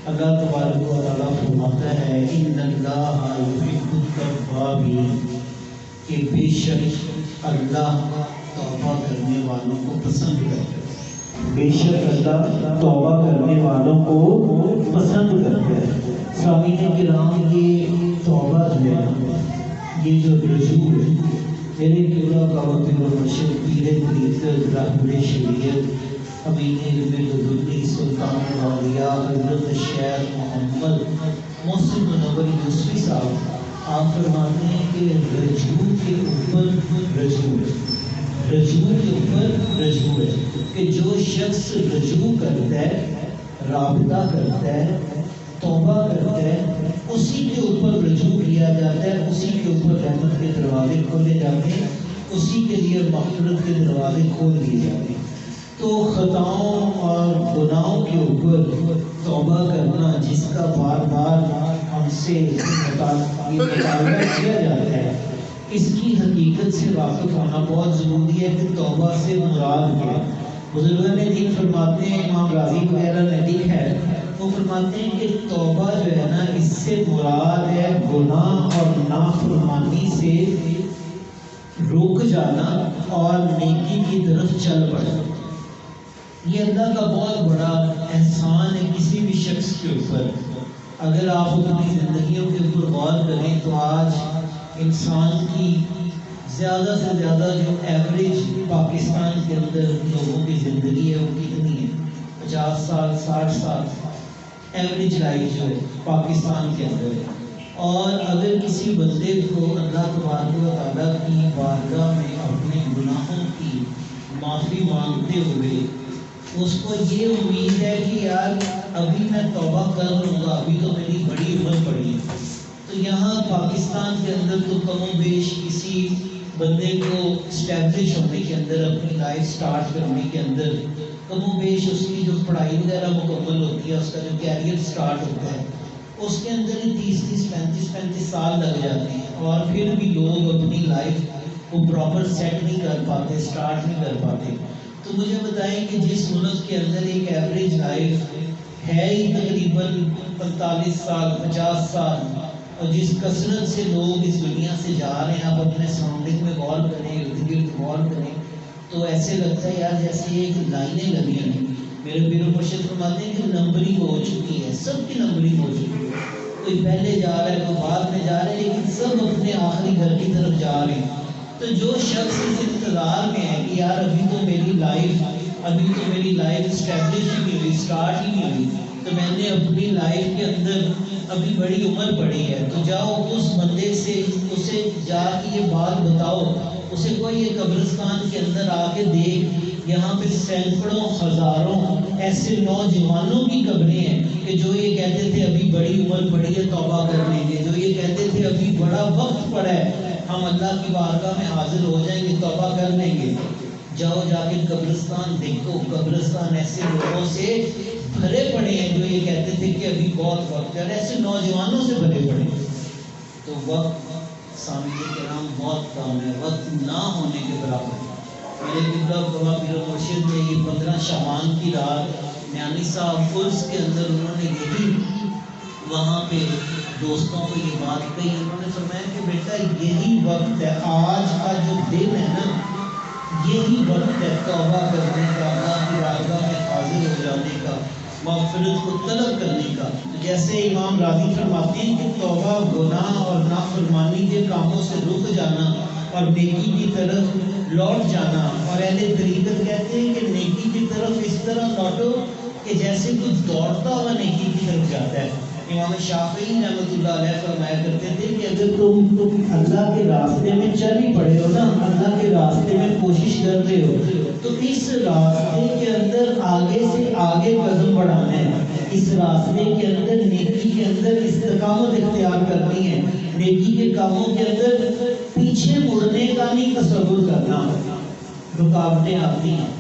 اللہ تبارک و تعالیٰ فرماتا ہے ان اللہ یحب التوابین، کہ بے شک اللہ توبہ کرنے والوں کو پسند کرتا ہے، بے شک اللہ توبہ کرنے والوں کو پسند کرتا ہے۔ سامعین کرام، یہ توبہ جو ہے، یہ جو رجوع ہے، میرے قبلہ کا وطن و مرشد پیر طریقت رہبر شریعت امین علم لدنی سلطان الاولیاء حضرت شیخ محمد محسن منور یوسفی صاحب آپ فرماتے ہیں کہ رجوع کے اوپر رجوع ہے، رجوع کے اوپر رجوع ہے، کہ جو شخص رجوع کرتا ہے، رابطہ کرتا ہے، توبہ کرتا ہے، اسی کے اوپر رجوع کیا جاتا ہے، اسی کے اوپر رحمت کے دروازے کھولے جاتے ہیں، اسی کے لیے مغفرت کے دروازے کھول دیے جاتے ہیں۔ تو خطاؤں اور گناہوں کے اوپر توبہ کرنا، جس کا بار بار ہم سے مطالبہ کیا جاتا ہے، اس کی حقیقت سے واقف ہونا بہت ضروری ہے کہ توبہ سے مراد کیا ہے۔ بزرگان نے دین فرماتے ہیں، امام راضی وغیرہ نے لکھا ہے، وہ فرماتے ہیں کہ توبہ جو ہے نا، اس سے مراد ہے گناہ اور نافرمانی سے رک جانا اور نیکی کی طرف چل پڑنا۔ یہ اللہ کا بہت بڑا احسان ہے کسی بھی شخص کے اوپر۔ اگر آپ اپنی زندگیوں کے اوپر غور کریں تو آج انسان کی زیادہ سے زیادہ جو ایوریج پاکستان کے اندر لوگوں کی زندگی ہے وہ کتنی ہے؟ 50 سال 60 سال ایوریج لائف جو ہے پاکستان کے اندر ہے۔ اور اگر کسی بندے کو اللہ تبارک و تعالیٰ کی بارگاہ میں اپنے گناہوں کی معافی مانگتے ہوئے اس کو یہ امید ہے کہ یار ابھی میں توبہ کر لوں گا، ابھی تو میری بڑی عمر پڑی ہے، تو یہاں پاکستان کے اندر تو کم و بیش کسی بندے کو اسٹیبلش ہونے کے اندر، اپنی لائف سٹارٹ کرنے کے اندر کم و بیش اس کی جو پڑھائی وغیرہ مکمل ہوتی ہے، اس کا جو کیریئر سٹارٹ ہوتا ہے، اس کے اندر 30 35 سال لگ جاتے ہیں، اور پھر بھی لوگ اپنی لائف کو پراپر سیٹ نہیں کر پاتے، سٹارٹ نہیں کر پاتے۔ تو مجھے بتائیں کہ جس ملک کے اندر ایک ایوریج لائف ہے ہی تقریباً 45 سال 50 سال، اور جس کثرت سے لوگ اس دنیا سے جا رہے ہیں، آپ اپنے سراؤنڈنگ میں غور کریں، ارد گرد غور کریں، تو ایسے لگتا ہے یار جیسے ایک لائنیں لگی ہیں۔ میرے پیر و مرشد فرماتے ہیں کہ نمبرنگ ہو چکی ہے، سب کی نمبرنگ ہو چکی ہے، کوئی پہلے جا رہا ہے، کوئی بعد میں جا رہا ہے، لیکن سب اپنے آخری گھر کی طرف جا رہے ہیں۔ تو جو شخص اس انتظار میں ہے کہ یار ابھی تو میری لائف اسٹیبلش ہی نہیں ہوئی، اسٹارٹ ہی نہیں ہوئی، تو میں نے اپنی لائف کے اندر ابھی بڑی عمر پڑی ہے، تو جاؤ اس بندے سے اسے جا کے یہ بات بتاؤ، اسے کوئی یہ قبرستان کے اندر آ کے دیکھ، یہاں پہ سینکڑوں ہزاروں ایسے نوجوانوں کی قبریں ہیں کہ جو یہ کہتے تھے ابھی بڑی عمر پڑی ہے توبہ کر لیں گے، جو یہ کہتے تھے ابھی بڑا وقت پڑا ہے ہم اللہ کی بارگاہ میں حاضر ہو جائیں گے، توبہ کر لیں گے۔ جاؤ جا کے قبرستان دیکھو، قبرستان ایسے لوگوں سے بھرے پڑے ہیں جو یہ کہتے تھے کہ ابھی بہت وقت ہے، اور ایسے نوجوانوں سے بھرے پڑے ہیں۔ تو وقت سامنے کرام بہت کم ہے، وقت نہ ہونے کے برابر ہے۔ میرے قبلہ بابا پیر و مرشد نے یہ 15 شعبان کی رات میانی صاحب عرس کے اندر انہوں نے یہی وہاں پہ دوستوں کو یہ بات کہی، انہوں نے فرمایا کہ بیٹا یہی وقت ہے، آج کا جو دن ہے نا، یہی وقت ہے توبہ کرنے کا، اللہ کی بارگاہ میں حاضر ہو جانے کا، مغفرت کو طلب کرنے کا۔ جیسے امام راضی فرماتے ہیں کہ توبہ گناہ اور نافرمانی کے کاموں سے رک جانا اور نیکی کی طرف لوٹ جانا، اور اہل طریقت کہتے ہیں کہ نیکی کی طرف اس طرح لوٹو کہ جیسے کچھ دوڑتا ہوا نیکی کی طرف جاتا ہے۔ امام شافعی رحمۃ اللہ علیہ فرمایا کرتے تھے کہ اگر تم اللہ کے راستے میں چل ہی پڑے ہو نا، اللہ کے راستے میں کوشش کر رہے ہو، تو اس راستے کے اندر آگے سے آگے قدم بڑھانا ہے، اس راستے کے اندر نیکی کے اندر استقامت اختیار کرنی ہے، نیکی کے کاموں کے اندر پیچھے مڑنے کا نہیں تصور کرنا۔ رکاوٹیں آتی ہیں،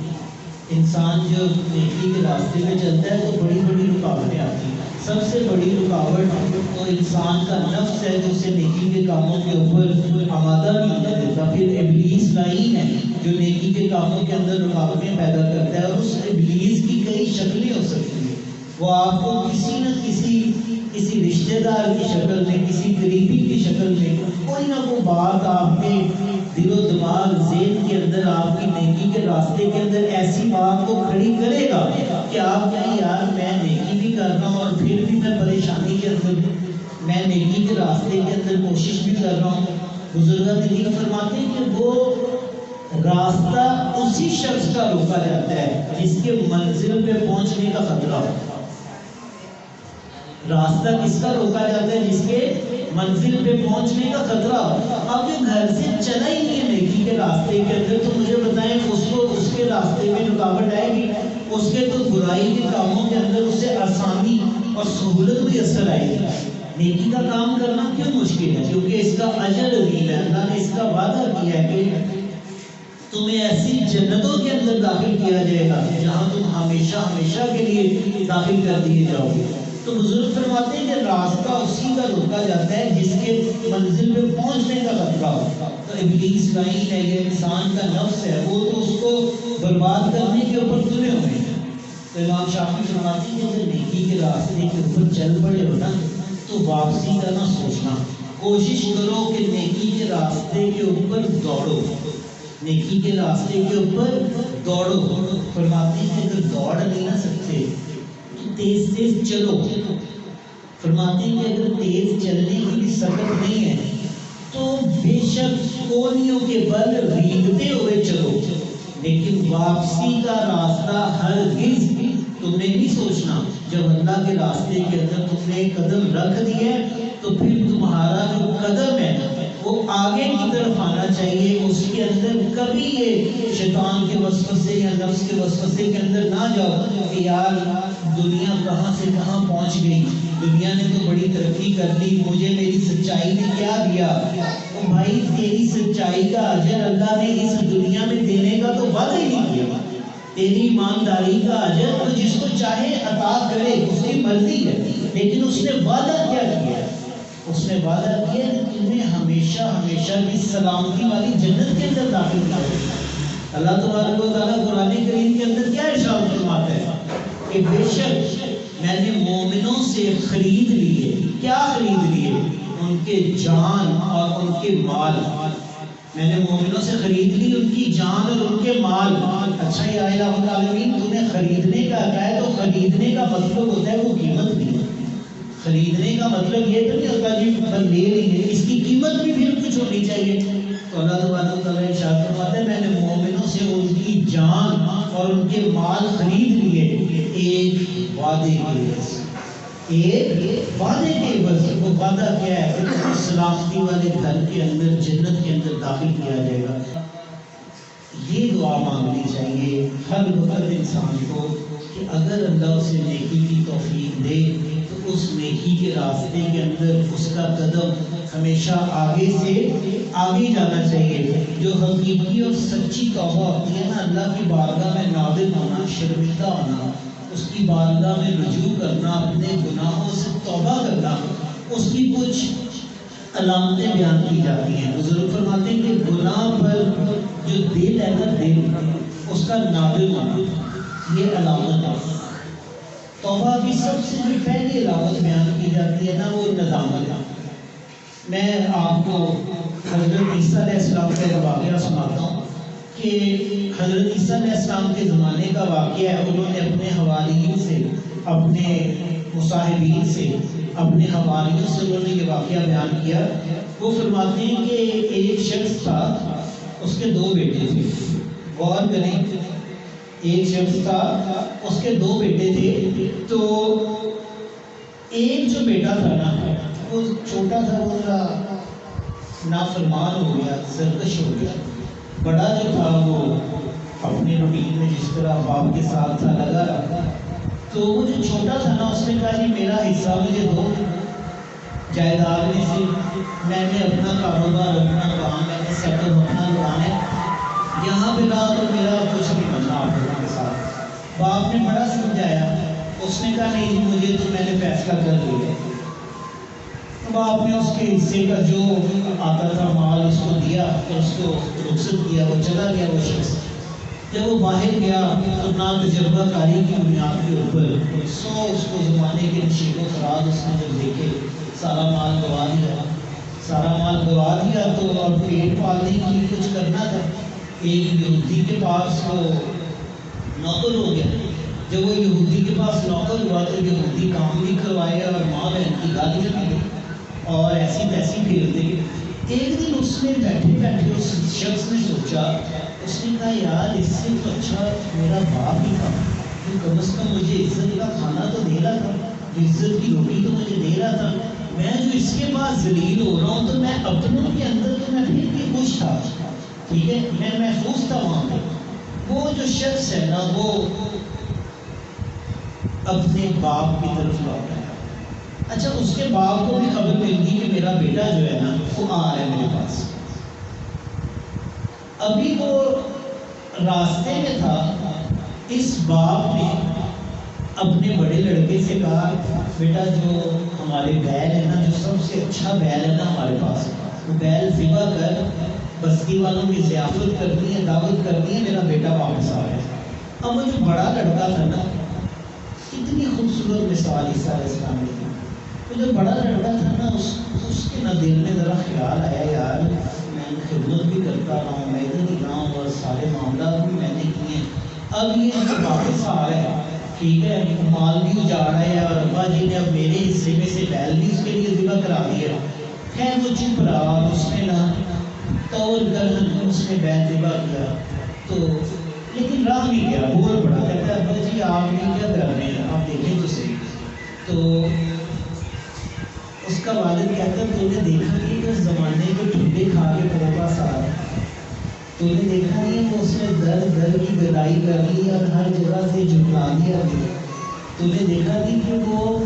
انسان جو نیکی کے راستے میں چلتا ہے تو بڑی بڑی رکاوٹیں آتی ہیں۔ سب سے بڑی رکاوٹ تو انسان کا نفس ہے جو اسے نیکی کے کاموں کے اوپر آمادہ نہیں ہونے دیتا۔ پھر ابلیس لعین ہے جو نیکی کے کاموں کے اندر رکاوٹیں پیدا کرتا ہے، اور اس ابلیس کی کئی شکلیں ہو سکتی ہیں، وہ آپ کو کسی نہ کسی دار کی شکل میں، کسی قریبی کی شکل میں کوئی نہ کوئی بات آپ کے دل و دماغ ذہن کے اندر، آپ کی نیکی کے راستے کے اندر ایسی بات کو کھڑی کرے گا کہ آپ کہیں یار میں نیکی بھی کر رہا ہوں اور پھر بھی میں پریشانی کے اندر ہوں، میں نیکی کے راستے کے اندر کوشش بھی کر رہا ہوں۔ بزرگان دین فرماتے ہیں کہ وہ راستہ اسی شخص کا روکا جاتا ہے جس کے منزل پہ پہنچنے کا خطرہ ہو۔ راستہ کس کا روکا جاتا ہے؟ جس کے منزل پہ پہنچنے کا خطرہ ہو۔ اب جو گھر سے چلا ہی نہیں ہے نیکی کے راستے کے اندر، تو مجھے بتائیں اس کے راستے میں رکاوٹ آئے گی؟ اس کے تو برائی کے کاموں کے اندر اسے آسانی اور سہولت بھی اثر آئے گی۔ نیکی کا کام کرنا کیوں مشکل ہے؟ کیونکہ اس کا اجر عظیم ہے۔ اللہ نے اس کا وعدہ کیا ہے کہ تمہیں ایسی جنتوں کے اندر داخل کیا جائے گا جہاں تم ہمیشہ ہمیشہ کے لیے داخل کر دیے جاؤ گے۔ تو بزرگ فرماتے ہیں کہ راستہ اسی کا روکا جاتا ہے جس کے منزل پہ پہنچنے کا خطرہ ہو۔ تو ابلیس لعین ہے، یہ انسان کا نفس ہے، وہ تو اس کو برباد کرنے کے اوپر تلے ہوئے ہیں۔ تو امام شافعی فرماتے ہیں کہ اگر نیکی کے راستے کے اوپر چل پڑے ہو نا تو واپسی کا نہ سوچنا، کوشش کرو کہ نیکی کے راستے کے اوپر دوڑو، نیکی کے راستے کے اوپر دوڑو۔ فرماتے ہیں کہ اگر دوڑ نہیں نہ سکتے تو تیز تیز چلو۔ فرماتے ہیں کہ اگر تیز چلنے کی بھی سکت نہیں ہے تو بے شک کونیوں کے بل ریگتے ہوئے چلو، لیکن واپسی کا راستہ ہرگز تم نے نہیں سوچنا۔ جب اللہ کے راستے کے اندر تم نے قدم رکھ دیے تو پھر تمہارا جو قدم ہے وہ آگے کی طرف آنا چاہیے، اس کے اندر کبھی یہ شیطان کے وسوسے یا نفس کے وسوسے کے اندر نہ جاؤ کہ یار دنیا کہاں سے کہاں پہنچ گئی، دنیا نے تو بڑی ترقی کر لی، مجھے میری سچائی نے کیا دیا؟ تو بھائی تیری سچائی کا اجر اللہ نے اس دنیا میں دینے کا تو وعدہ ہی نہیں کیا۔ تیری ایمانداری کا اجر وہ جس کو چاہے عطا کرے، اس کی مرضی ہے، لیکن اس نے وعدہ کیا کیا؟ اس نے وعدہ کیا کہ تمہیں ہمیشہ ہمیشہ کی سلامتی والی جنت کے اندر داخل کیا۔ اللہ تبارک و تعالیٰ قرآن کریم کے اندر کیا ارشاد فرماتا ہے کہ بے شک میں نے مومنوں سے خرید لیے۔ کیا خرید لیے؟ ان کے جان اور ان کے مال۔ میں نے مومنوں سے خرید لی ان کی جان اور ان کے مال۔ اچھا یا الہ العالمین، تمہیں خریدنے کا ہے تو خریدنے کا مطلب ہوتا ہے وہ قیمت بھی۔ خریدنے کا مطلب یہ تو نہیں ہوتا جی بس لے لیے، اس کی قیمت بھی پھر کچھ ہونی چاہیے۔ تو اللہ تبارک و تعالیٰ ارشاد فرماتا ہے میں نے مومنوں سے ان کی جان اور ان کے مال خرید لیے ایک وعدے کے عوض۔ ایک وعدے کے عوض۔ وہ وعدہ کیا ہے کہ سلامتی والے گھر کے اندر، جنت کے اندر داخل کیا جائے گا۔ یہ دعا مانگنی چاہیے ہر وقت انسان کو کہ اگر اللہ اسے نیکی کی توفیق دے تو اس نیکی کے راستے کے اندر اس کا قدم ہمیشہ آگے سے آگے جانا چاہیے۔ جو حقیقی اور سچی توبہ ہوتی ہے نا، اللہ کی بارگاہ میں نادم ہونا، شرمندہ ہونا، اس کی بارگاہ میں رجوع کرنا، اپنے گناہوں سے توبہ کرنا، اس کی کچھ علامتیں بیان کی جاتی ہیں۔ بزرگ فرماتے ہیں کہ گناہ پر جو دل ہے نا، دل اس کا نادم ہونا یہ علامت ہے۔ توبہ کی سب سے جو پہلی علامت بیان کی جاتی ہے نا وہ ندامت ہے۔ میں آپ کو حضرت عیسیٰ علیہ السلام کا ایک واقعہ سناتا ہوں کہ حضرت عیسیٰ علیہ السلام کے زمانے کا واقعہ ہے۔ انہوں نے اپنے حواریوں سے، اپنے مصاحبین سے، اپنے حواریوں سے انہوں نے یہ واقعہ بیان کیا۔ وہ فرماتے ہیں کہ ایک شخص تھا، اس کے دو بیٹے تھے۔ غور کریں، ایک شخص تھا، اس کے دو بیٹے تھے۔ تو ایک جو بیٹا تھا نا وہ چھوٹا تھا، وہ نافرمان ہو گیا، سرکش ہو گیا۔ بڑا جو تھا وہ اپنے روٹین میں جس طرح باپ کے ساتھ تھا لگا رہا۔ تو وہ جو چھوٹا تھا نا اس نے کہا جی میرا حصہ مجھے دو، جائیداد میں سے میں نے اپنا کاروبار، اپنا کام میں نے سیٹ اپ اپنا لگانا ہے، یہاں پہ رہا تو میرا کچھ نہیں بننا آپ لوگوں کے ساتھ۔ باپ نے بڑا سمجھایا، اس نے کہا نہیں مجھے تو میں نے فیصلہ کر لیا۔ اب آپ نے اس کے حصے کا جو آتا تھا مال اس کو دیا، اس کو رخصت کیا، وہ چلا گیا وہ شخص۔ جب وہ باہر گیا تو نا تجربہ کاری کی بنیاد کے اوپر 100 اس کو زمانے کے نشیب و فراز اس نے جب دیکھے سارا مال گوا دیا، سارا مال گوا دیا تو اب پیٹ پالنے کے لیے کچھ کرنا تھا۔ ایک یہودی کے پاس وہ نوکر ہو گیا۔ جب وہ یہودی کے پاس نوکر ہوا تو یہودی کام بھی کروائے اور ماں بہن کی گالیاں بھی دی اور ایسی تیسی پھیرتے گئے۔ ایک دن اس نے بیٹھے بیٹھے اس شخص نے سوچا، اس نے کہا یار اس سے تو اچھا میرا باپ ہی تھا، جو کم از کم مجھے عزت کا کھانا تو دے رہا تھا، عزت کی روٹی تو مجھے دے رہا تھا۔ میں جو اس کے پاس ذلیل ہو رہا ہوں تو میں اپنوں کے اندر تو میں پھر بھی خوش تھا، ٹھیک ہے، میں محفوظ تھا وہاں پہ۔ وہ جو شخص ہے نا وہ اپنے باپ کی طرف لوٹا ہے۔ اچھا اس کے باپ کو بھی خبر ملتی کہ میرا بیٹا جو ہے نا وہ آ رہا ہے میرے پاس۔ ابھی وہ راستے میں تھا، اس باپ نے اپنے بڑے لڑکے سے کہا بیٹا جو ہمارے بیل ہے نا، جو سب سے اچھا بیل ہے نا ہمارے پاس، وہ بیل ذبح کر بستی والوں کی ضیافت کرنی ہے، دعوت کرنی ہے، میرا بیٹا واپس آ رہا ہے۔ اب وہ جو بڑا لڑکا تھا نا، کتنی خوبصورت مثال عیسیٰ علیہ السلام نے دی۔ وہ جو بڑا لڑکا تھا نا اس کے نہ دل میں ذرا خیال آیا یار میں خدمت بھی کرتا رہا ہوں، میں ادھر ہی رہا ہوں اور سارے معاملات بھی میں نے کیے، اب یہ واپس آ رہا ہے، ٹھیک ہے، مال بھی اجاڑ رہا ہے اور ابا جی نے اب میرے حصے میں سے بیل بھی اس کے لیے ذبح کرا دیا۔ خیر وہ چپ رہا، اس نے نہ طور کر اس نے بیل ذبح کیا تو لیکن راہ نہیں گیا، بول پڑا، کہتا ہے ابا جی آپ نے کیا کر رہے ہیں، آپ دیکھیں تو صحیح۔ تو اس کا والد کہتا ہے تو نے دیکھا نہیں کہ اس زمانے کو ٹھنڈے کھا کے میرے پاس آ رہا ہے، تو نے دیکھا نہیں کہ اس نے در کی گدائی کر لی اور ہر جگہ سے جھکا دیا گیا، تو نے دیکھا نہیں کہ وہ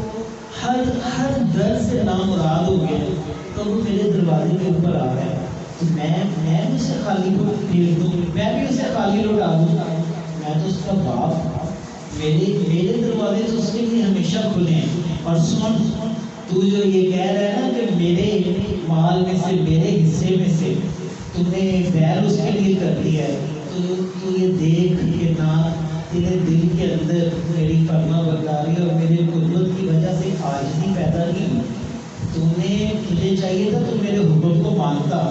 ہر در سے نامراد ہو گیا، تو وہ میرے دروازے کے اوپر آ رہا ہے، تو میں اسے خالی کو پھیر دوں، میں بھی اسے خالی لوٹا دوں، میں تو اس کا باپ، میرے دروازے تو اس کے لیے ہمیشہ کھلے ہیں۔ اور سن تو جو یہ کہہ رہا ہے نا کہ میرے مال میں سے میرے حصے میں سے تم نے بیل اس کے لیے کر دیا ہے، تو یہ دیکھ کے نہ تیرے دل کے اندر میری فرما برداری اور میرے قربت کی وجہ سے عاجزی پیدا نہیں ہوئی، تجھے چاہیے تھا تو میرے حکم کو مانتا،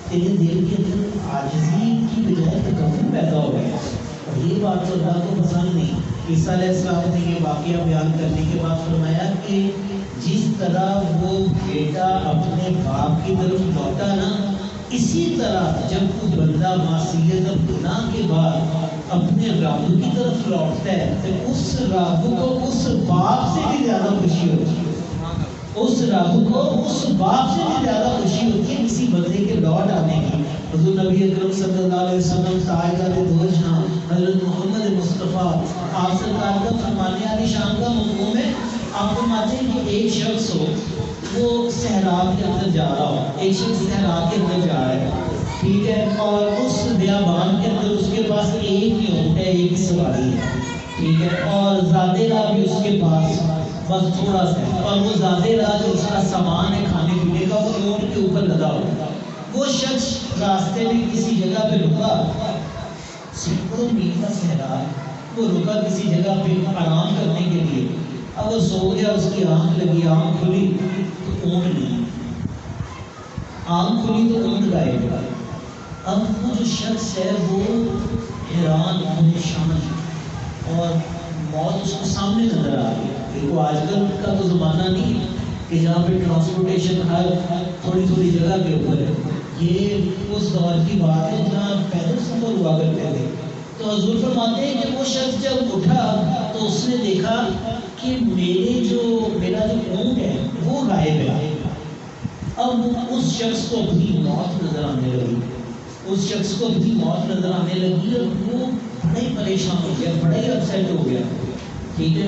تیرے دل کے اندر عاجزی کی بجائے تکبر پیدا ہو گیا، اور یہ بات تو اللہ کو پسند نہیں۔ عیسیٰ علیہ السلام نے یہ واقعہ بیان کرنے کے بعد فرمایا کہ جس طرح وہ بیٹا اپنے باپ کی طرف لوٹا نا، اسی طرح جب وہ بندہ معصیت اور گناہ کے بعد اپنے رب کی طرف لوٹتا ہے تو اس رب کو اس باپ سے بھی زیادہ خوشی ہوتی ہے، اس رب کو اس باپ سے بھی زیادہ خوشی ہوتی ہے کسی بندے کے لوٹ آنے کی۔ حضور نبی اکرم صلی اللہ علیہ وسلم تاجدار دو جہاں حضرت محمد مصطفیٰ آپ سرکار کا فرمانے علی شان کا مفہوم ہے، آپ فرماتے ہیں کہ ایک شخص ہو وہ صحرا کے اندر جا رہا ہو، ایک شخص صحرا کے اندر جا رہا ہے، ٹھیک ہے، اور اس بیابان کے اندر اس کے پاس ایک ہی اونٹ ہے، ایک ہی سواری ہے، ٹھیک ہے، اور زیادہ راہ بھی اس کے پاس بس تھوڑا سا ہے، اور وہ زیادہ راہ جو اس کا سامان ہے کھانے پینے کا وہ اونٹ کے اوپر لگا ہوا۔ وہ شخص راستے میں کسی جگہ پہ رکا، سینکڑوں میل کا صحرا ہے، وہ رکا کسی جگہ پہ آرام کرنے کے لیے، اب وہ سو گیا، اس کی آنکھ لگی، آنکھ کھلی تو اونٹ نہیں، آنکھ کھلی تو اونٹ غائب ہے۔ اب وہ جو شخص ہے وہ حیران پریشان اور موت اس کو سامنے نظر آ رہی ہے۔ دیکھو آج کل کا تو زمانہ نہیں ہے کہ جہاں پہ ٹرانسپورٹیشن ہر تھوڑی تھوڑی جگہ کے اوپر ہے، یہ اس دور کی بات ہے جہاں پیدل سفر ہوا کرتے تھے۔ تو حضور فرماتے ہیں کہ وہ شخص جب اٹھا تو اس نے دیکھا کہ میرا جو اونٹ ہے وہ غائب ہے۔ اب اس شخص کو اپنی موت نظر آنے لگی، اس شخص کو اپنی موت نظر آنے لگی اور وہ بڑا ہی پریشان ہو گیا، بڑا ہی اپسیٹ ہو گیا، ٹھیک ہے۔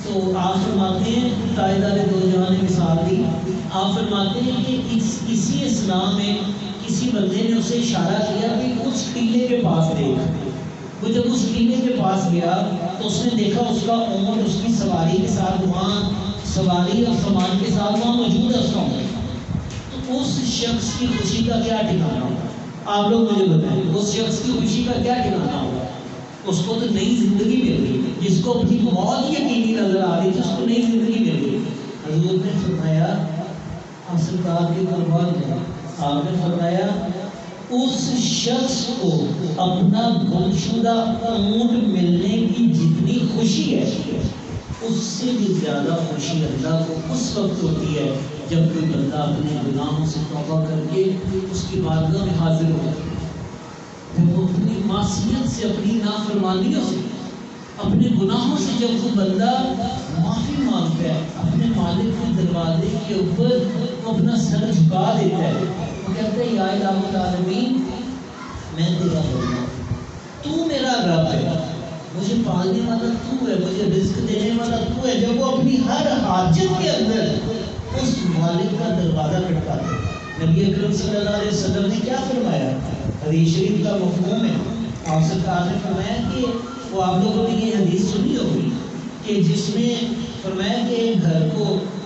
تو آپ فرماتے ہیں تاجدار دو جہاں نے مثال دی، آپ فرماتے ہیں کہ اسی اسلام میں کسی بندے نے اسے اشارہ کیا کہ اس ٹیلے کے پاس دیکھ۔ وہ جب اس ٹیلے کے پاس گیا تو اس نے دیکھا اس کا اونٹ اس کی سواری کے ساتھ وہاں، سواری اور سامان کے ساتھ وہاں موجود ہے اس کا اونٹ۔ تو اس شخص کی خوشی کا کیا ٹھکانا ہوگا، آپ لوگ مجھے بتائیں، اس شخص کی خوشی کا کیا ٹھکانا ہوگا؟ اس کو تو نئی زندگی مل گئی، جس کو اپنی موت یقینی نظر آ رہی تھی اس کو نئی زندگی مل گئی۔ حضور نے فرمایا اولاد کی قربان ہو. آپ نے فرمایا اس شخص کو اپنا گمشدہ اونٹ ملنے کی جتنی خوشی ہے اس سے بھی زیادہ خوشی اللہ کو اس وقت ہوتی ہے جب کوئی بندہ اپنے گناہوں سے توبہ کر کے اس کی بارگاہ میں حاضر ہو. جب وہ اپنی معصیت سے، اپنی نافرمانیوں سے، اپنے گناہوں سے جب وہ بندہ معافی مانگتا ہے، اپنے مالک کے دروازے کے اوپر وہ اپنا سر جھکا دیتا ہے، وہ کہتا ہے یا الہ العالمین میں تیرا بندہ، تو میرا رب ہے، مجھے پالنے والا تو ہے، مجھے رزق دینے والا تو ہے. جب وہ اپنی ہر حاجت کے اندر اس مالک کا دروازہ کھٹکاتا ہے. نبی اکرم صلی اللہ علیہ وسلم نے کیا فرمایا؟ حدیث شریف کا مفہوم ہے. آپ سرکار نے فرمایا کہ وہ آپ لوگوں نے یہ حدیث سنی ہوگی کہ جس میں فرمایا کہ ایک گھر کو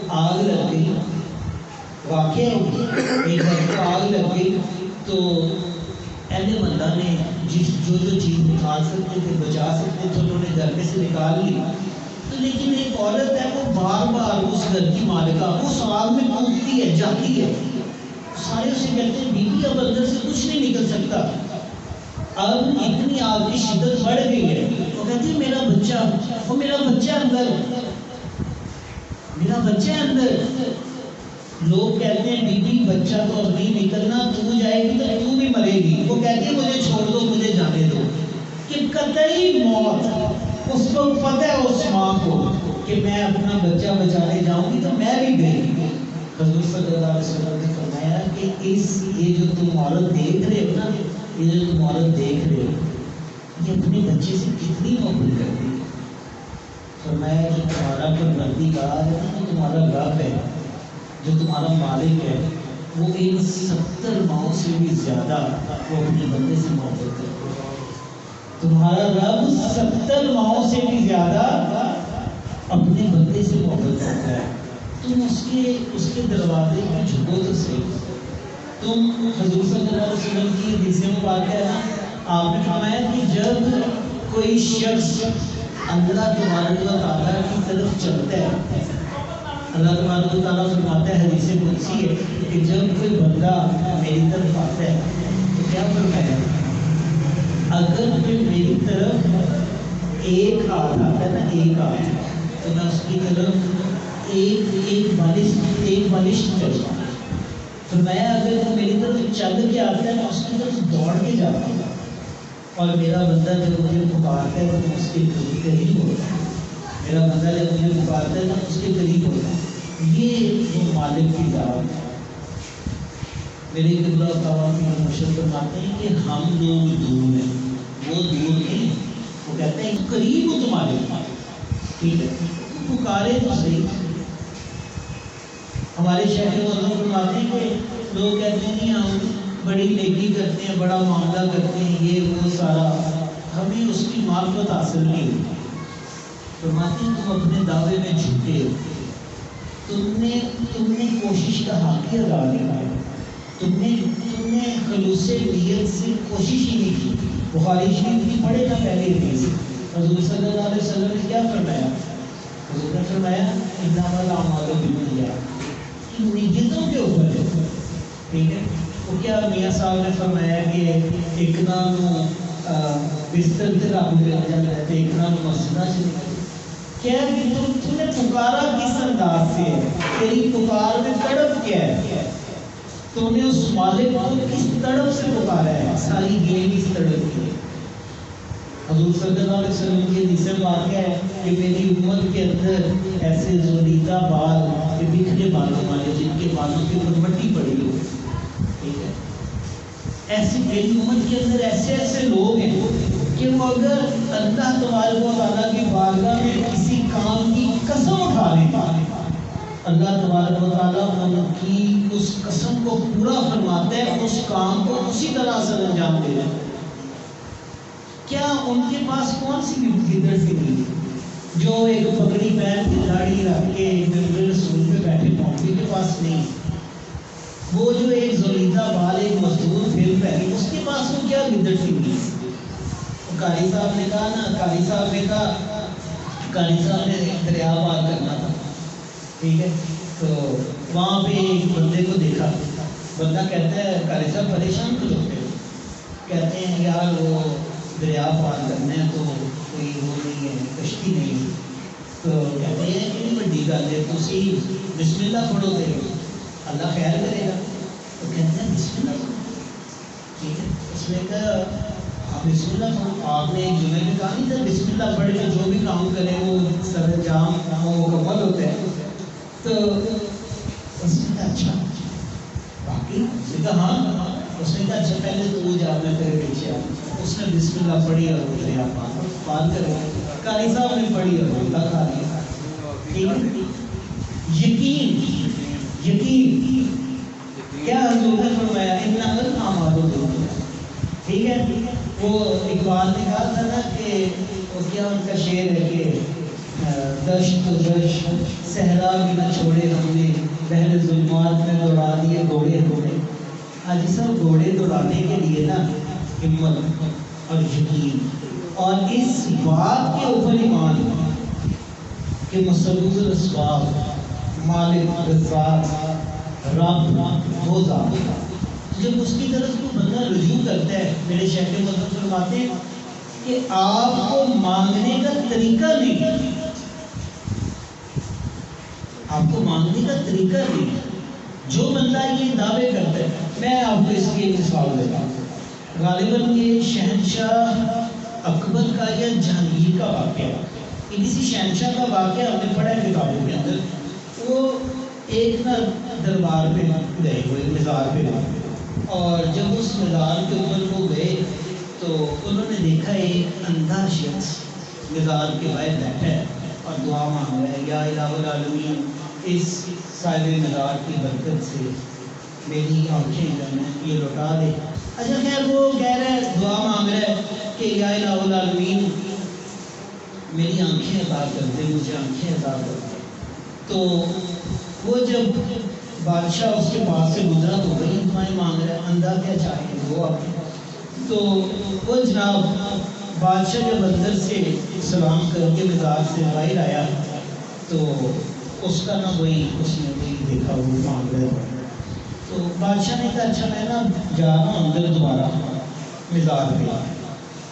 آگ لگ گئی، واقعہ ایک گھر کو آگ لگ گئی تو اہل بندہ نے جو چیز نکال سکتے تھے، بچا سکتے تھے، انہوں نے گھر میں سے نکال لی. تو لیکن ایک عورت ہے وہ بار بار اس گھر کی مالکہ اس آگ میں کودتی ہے، جاتی ہے. سارے اسے کہتے ہیں بیوی اب اندر سے کچھ نہیں نکل سکتا، اب اتنی آگ کی شدت بڑھ گئی ہے. وہ کہتی ہے میرا بچہ، وہ میرا بچہ اندر، میرا بچہ اندر. لوگ کہتے ہیں بی بی بچہ تو اب نہیں نکلنا، تو جائے گی تو تو بھی مرے گی. وہ کہتی ہے مجھے چھوڑ دو، مجھے جانے دو. کہ قطعی موت اس کو پتہ ہے اس ماں کو کہ میں اپنا بچہ بچانے جاؤں گی تو میں بھی گئی. حضور صلی اللہ علیہ وسلم نے فرمایا کہ یہ جو تم عورت دیکھ رہے ہو نا، یہ جو تم عورت دیکھ رہے ہو یہ اپنے بچے سے کتنی محبت کرتی ہے. فرمایا جو تمہارا پروردگار ہے نا، جو تمہارا رب ہے، جو تمہارا مالک ہے، وہ ان 70 ماؤں سے بھی زیادہ وہ اپنے بندے سے محبت کرتا ہے. تمہارا رب 70 ماؤں سے بھی زیادہ اپنے بندے سے محبت کرتا ہے. تم اس کے دروازے میں جھکو تو صحیح. تم حضور صلی اللہ علیہ وسلم کی حدیث مبارکہ ہے نا، آپ نے فرمایا کہ جب کوئی شخص اللہ تبارک و تعالیٰ کی طرف چلتا ہے، اللہ تبارک و تعالیٰ فرماتا ہے، حدیث قدسی ہے کہ جب کوئی بندہ میری طرف آتا ہے تو کیا فرمایا؟ اگر کوئی میری طرف ایک ہاتھ آتا ہے نا، ایک ہاتھ، تو میں اس کی طرف ایک بالش چلتا ہوں. فرمایا اگر وہ میری طرف چل کے آتا ہے میں اس کی طرف دوڑ کے جاتا ہوں، اور میرا بندہ جب مجھے پکارتا ہے تو اس کے قریب ہوتا ہے. میرا بندہ جب مجھے پکارتا ہے تو اس کے قریب ہوتا ہے. یہ وہ مالک کی ذات ہے. میرے قبلہ خواتین مرشد فرماتے ہیں کہ ہم لوگ دور ہیں، وہ دور نہیں. وہ کہتے ہیں قریب ہو تمہارے، ٹھیک ہے، پکارے تو صحیح. ہمارے شہر والوں فرماتے ہیں کہ لوگ کہتے ہیں نہیں ہم بڑی نیکی کرتے ہیں، بڑا معاملہ کرتے ہیں، یہ وہ سارا، ہمیں اس کی معرفت حاصل نہیں ہوتی. فرماتے ہیں تم اپنے دعوے میں جھوٹے ہو، تم نے کوشش کا حق ادا نہیں کیا، تم نے خلوص نیت سے کوشش ہی نہیں کی. بخاری شریف کی پڑھے نا پہلے حدیث، حضور صلی اللہ علیہ وسلم نے کیا فرمایا؟ حضور نے فرمایا انما الاعمال بالنیات، نیتوں کے اوپر ہے، ٹھیک ہے. وہ کیا میاں صاحب نے فرمایا کہ ایک نام بستر سے رب مل جاتا ہے، ایک نام مسجدہ سے کیا کہ تم نے پکارا کس انداز سے ہے، تیری پکار میں تڑپ کیا ہے، تم نے اس مالک کو کس تڑپ سے پکارا ہے. ساری گیم اس تڑپ کی ہے. حضور صلی اللہ علیہ وسلم کی حدیث واقعہ ہے کہ میری امت کے اندر ایسے زولیدہ بال، کہ بکھرے بالوں والے، جن کے بالوں کے اوپر مٹی پڑی ہو، ٹھیک ہے، ایسی میری امت کے اندر ایسے لوگ ہیں کہ وہ اگر اللہ تبارک و تعالیٰ کی بارگاہ میں کسی کام کی قسم اٹھا لیں، اللہ تبارک و تعالیٰ ان کی اس قسم کو پورا فرماتا ہے، اس کام کو اسی طرح سے انجام دے رہے ہیں. کیا ان کے پاس کون سی گدڑ سی نہیں جو ایک پگڑی پہن کے داڑھی رکھ کے رسول پہ بیٹھے پہنچے کے پاس نہیں. وہ جو ایک زلیدہ بال، ایک مزدور پھر پہنی، اس کے پاس وہ کیا گدڑ سی نہیں. قاری صاحب نے کہا نا، قاری صاحب نے دریا پار کرنا تھا. ٹھیک ہے. تو وہاں پہ ایک بندے کو دیکھا, بندہ کہتا ہے قاری صاحب پریشان کیوں ہوتے ہو؟ کہتے ہیں یار وہ دریا پار کرنا ہے تو کوئی وہ نہیں ہے, کشتی نہیں. تو کہتے ہیں کہ بڑی گل ہے, تھی بسم اللہ پڑھو گے اللہ خیر کرے گا. تو کہتے ہیں بسم اللہ پڑھو. ٹھیک ہے, اس نے کہا آپ بسم اللہ پڑھو. آپ نے ایک جمعے میں کہا نہیں تھا بسم اللہ پڑھ کے جو بھی کام کرے وہ سر انجام وہ مکمل ہوتا ہے. تو اس نے کہا اچھا باقی, اس نے کہا ہاں. اس نے کہا اچھا پہلے تو جا, میں تیرے پیچھے آ. اس نے بسم اللہ پڑھی اور دریا پار کرے. قاری صاحب نے پڑھی اور اللہ کھا لیا. ٹھیک ہے, یقین یقین کیا حضور نے فرمایا اتنا کر اعمال و. ٹھیک ہے, وہ اقبال نے کہا تھا نا کہ وہ کیا ان کا شعر ہے کہ دشت و دشت صحرا بھی نہ چھوڑے ہم نے, بہر ظلمات میں دوڑا دیے گھوڑے گھوڑے. آج سب گھوڑے دوڑانے کے لیے نا ہمت اور یقین اور اس بات کے اوپر ایمان کہ مسلوز الاسباب مالک رزاق رب وہ ذات. جب اس کی طرف کو بندہ رجوع کرتا ہے, میرے شیخ مطلب فرماتے ہیں کہ آپ کو مانگنے کا طریقہ نہیں, آپ کو مانگنے کا طریقہ نہیں. جو بندہ یہ دعوے کرتا ہے, میں آپ کو اس کی ایک مثال دیتا ہوں. غالباً یہ شہنشاہ اکبر کا یا جہانگیر کا واقعہ, یہ کسی شہنشاہ کا واقعہ ہم نے پڑھا ہے کتابوں کے اندر. وہ ایک نا دربار پہ گئے ہوئے, مزار پہ گئے, اور جب اس مزار کے اوپر وہ گئے تو انہوں نے دیکھا ایک اندھا شخص مزار کے باہر بیٹھا ہے اور دعا مانگ رہا ہے, یا الہ العالمین اس صاحب مزار کی برکت سے میری آنکھیں جو ہیں یہ لوٹا دے. اچھا خیر, وہ کہہ رہا ہے, دعا مانگ رہا ہے کہ یا الہ العالمین میری آنکھیں عطا کر دے, مجھے آنکھیں عطا کر دے. تو وہ جب بادشاہ اس کے پاس سے گزرا تو وہی دعائیں مانگ رہا ہے, اندھا کیا چاہے وہ آپ. تو وہ جناب بادشاہ جب اندر سے سلام کر کے مزار سے باہر آیا تو اس کا نا وہی اس نے وہی دیکھا وہ مانگ رہا ہے. تو بادشاہ نے کہا اچھا میں نا جا رہا ہوں اندر دوبارہ مزار پہ,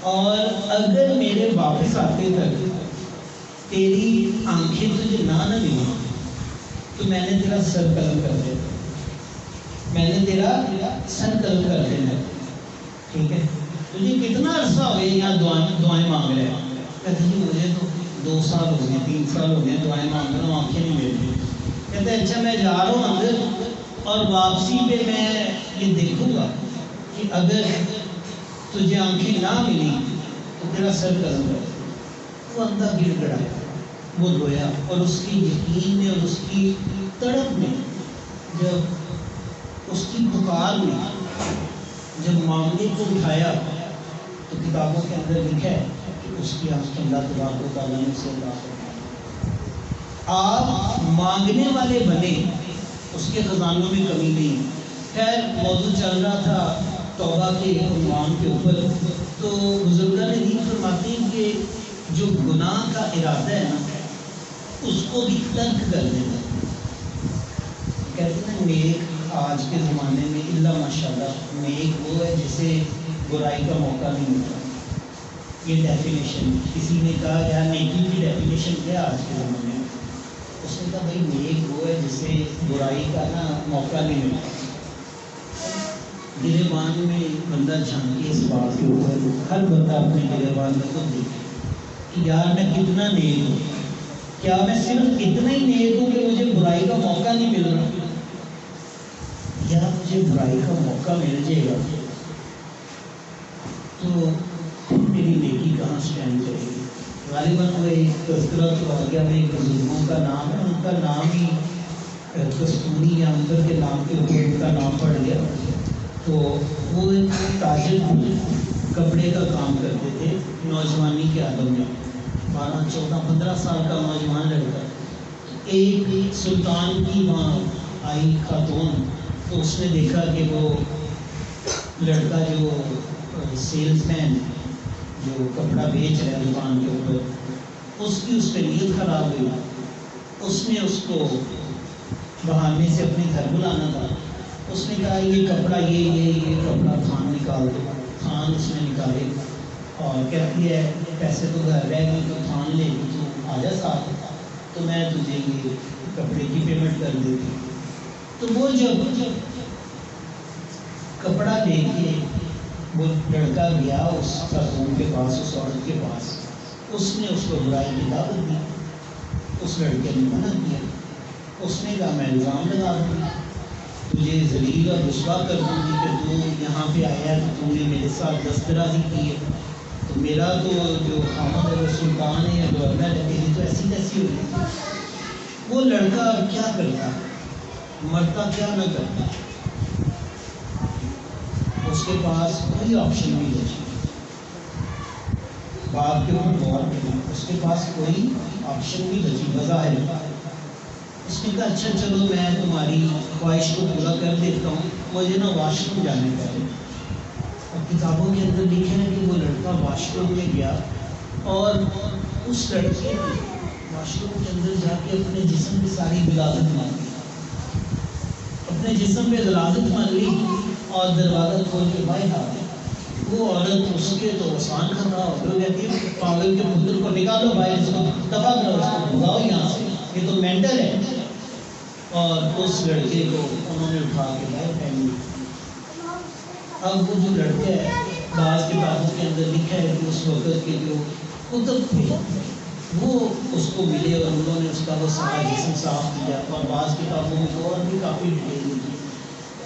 اور اگر میرے واپس آتے تک تیری آنکھیں تجھے نہ ملی تو میں نے تیرا سر قلم کر دینا, میں نے تیرا سر قلم کر دینا. ٹھیک ہے, تجھے کتنا عرصہ ہو گیا یہاں دعائیں مانگ رہے ہیں؟ کہتے جی مجھے تو 2 سال ہو گئے, 3 سال ہو گئے دعائیں مانگ رہا ہوں, آنکھیں نہیں ملتی. کہتے ہیں اچھا میں جا رہا ہوں اندر, اور واپسی پہ میں یہ دیکھوں گا کہ اگر تجھے آنکھیں نہ ملی تو تیرا سر قلم کر. وہ اندھا گڑ گڑا, وہ رویا, اور اس کی یقین میں اور اس کی تڑپ میں, جب اس کی پکار میں جب معاملے کو اٹھایا تو کتابوں کے اندر لکھا ہے کہ اس کی آنکھیں اللہ تبارک و تعالیٰ نے سے عطا فرمائی. آپ مانگنے والے بنے, اس کے خزانوں میں کمی نہیں. خیر موضوع چل رہا تھا توبہ کے عنوان کے اوپر, تو بزرگان دین فرماتے ہیں کہ جو گناہ کا ارادہ ہے نا اس کو بھی ترک کر دینا. کہتے ہیں نیک آج کے زمانے میں اللہ ماشاءاللہ نیک وہ ہے جسے برائی کا موقع نہیں ملتا. یہ ڈیفینیشن کسی نے کہا یار نیکی کی ڈیفینیشن کیا آج کے زمانے میں؟ اس نے کہا بھائی نیک وہ ہے جسے برائی کا نا موقع نہیں ملتا. گریبان میں بندہ جھانکے اس بات کے اوپر, ہر بندہ اپنے گریبان میں خود دیکھے کہ یار میں کتنا نیک ہوں, کیا میں صرف اتنا ہی نیک ہوں کہ مجھے برائی کا موقع نہیں مل رہا, یا مجھے برائی کا موقع مل جائے گا تو میری نیکی کہاں سٹینڈ کرے گی. غالباً وہ ایک تذکرہ تو آ گیا, میں ایک بزرگوں کا نام ہے, ان کا نام ہی کستوری یا اندر کے نام کے اوپر ان کا نام پڑ گیا. تو وہ ایک تاجر کپڑے کا کام کرتے تھے نوجوانی کے عالم میں, 12 14 15 سال کا نوجوان لڑکا. ایک سلطان کی وہاں آئی خاتون, تو اس نے دیکھا کہ وہ لڑکا جو سیلز مین جو کپڑا بیچ رہا ہے دکان کے اوپر, اس کی اس پہ نیت خراب ہوئی. اس نے اس کو بہانے سے اپنے گھر بلانا تھا. اس نے کہا یہ کپڑا یہ کپڑا تھان نکال دو. تھان اس نے نکالے اور کہتی ہے پیسے تو گھر رہ گئے تو تھان لے لی, تو آ جا ساتھ تو میں تجھے یہ کپڑے کی پیمنٹ کر دیتی. تو وہ جب کپڑا لے کے وہ لڑکا گیا اس خاتون کے پاس, اس عورت کے پاس, اس نے اس کو برائی کی دعوت دی. اس لڑکے نے منع کیا. اس نے کہا میں الزام لگا دوں گی, تجھے ذلیل اور رسوا کر دوں گی کہ تو یہاں پہ آیا تو تم نے میرے ساتھ دسترازی کی ہے, تو میرا تو جو خامد ہے وہ سلطان ہے یا گورنر ہے, میری تو ایسی کیسی ہوگی. وہ لڑکا کیا کرتا, مرتا کیا نہ کرتا. اس کے پاس کوئی آپشن نہیں بچی. باپ کے اوپر غور کرنا, اس کے پاس کوئی آپشن نہیں بچی بظاہر. اس نے کہا اچھا چلو میں تمہاری خواہش کو پورا کر دیتا ہوں, مجھے نا واش روم جانے پہلے. اور کتابوں کے اندر لکھا ہے کہ وہ لڑکا واش روم میں گیا اور اس لڑکے نے واش روم کے اندر جا کے اپنے جسم پہ ساری غلاظت مان لی, اپنے جسم پہ غلاظت مان لی اور دروازہ کھول کے باہر آ گیا. وہ عورت اس کے تو آسان کر رہا ہو, کہتی ہے پاگل کے پتر کو نکالو باہر, اس کو دفاع کرو, اس کو بھگاؤ یہاں سے, یہ تو مینٹل ہے. اور اس لڑکے کو انہوں نے اٹھا کے باہر پھینک دیا. اب وہ جو لڑکا ہے, بعض کتابوں کے اندر لکھا ہے کہ اس وقت کے جو کتب تھے وہ اس کو ملے اور انہوں نے اس کا وہ سارا جسم صاف کیا. اور بعض کتابوں میں اور بھی کافی ڈیٹیل لکھی.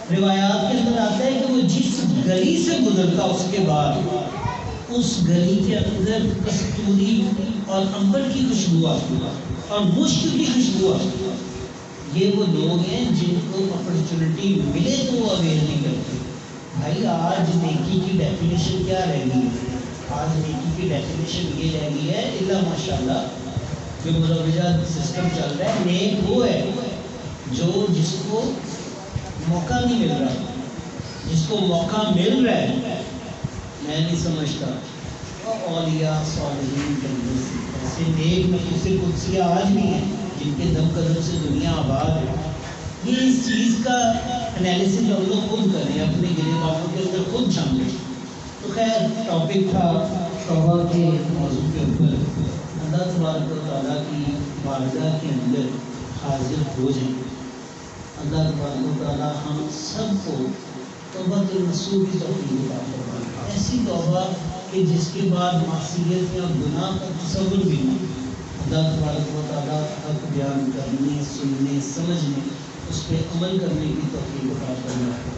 روایات کے اندر آتا ہے کہ وہ جس گلی سے گزرتا اس کے بعد اس گلی کے اندر کستوری اور عنبر کی خوشبو آتی اور مشک کی خوشبو آتی. یہ وہ لوگ ہیں جن کو اپرچونٹی ملے تو وہ اویل نہیں کرتے. بھائی آج نیکی کی ڈیفینیشن کیا رہ گئی ہے؟ آج نیکی کی ڈیفینیشن یہ رہ گئی ہے اللہ ماشاء اللہ جو مروجہ سسٹم چل رہا ہے, نیک وہ ہے جو جس کو موقع نہیں مل رہا. جس کو موقع مل رہا ہے میں نہیں سمجھتا اولیاء صالحین کے اندر ایسے نیک نفوس قدسیہ آج بھی ہیں جن کے دم قدم سے دنیا آباد ہے. یہ اس چیز کا انالیسس ہم لوگ خود کریں, اپنے گرے باتوں کے اندر خود جانیں. تو خیر ٹاپک تھا توبہ کے موضوع کے اوپر. اللہ تبارک و تعالیٰ کی بارگاہ کے اندر حاضر ہو جائیں. اللہ تبارک و تعالیٰ ہم سب کو توبہ النصوح کی توفیق عطا فرمائے. ایسی توبہ کہ جس کے بعد معصیت یا گناہ کا تصور بھی نہ. اللہ تبارک و تعالیٰ حق بیان کرنے, سننے, سمجھنے, اس پہ عمل کرنے کی توفیق عطا فرمائے.